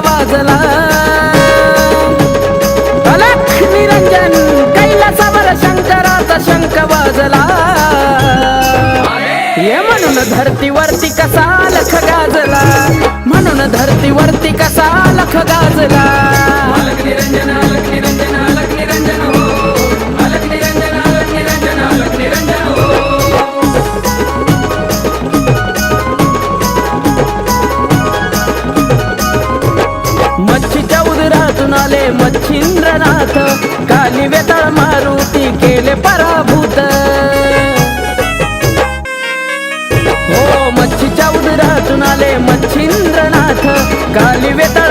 वाजला अलख निरंजन कैलासावर शंकराचा शंख वाजला ये म्हणून धरतीवरती कसा लख गाजला म्हणून धरतीवरती कसा लख गाजला अलख निरंजन अलख निरंजन अलख निरंजन हो अलख निरंजन अलख निरंजन अलख निरंजन हो मच्छीच्या उदरातून आले मच्छिंद्रनाथ काली वेताळ मारुती केले पराभूत हो मच्छीच्या उदरातून आले मच्छिंद्रनाथ काली वेताळ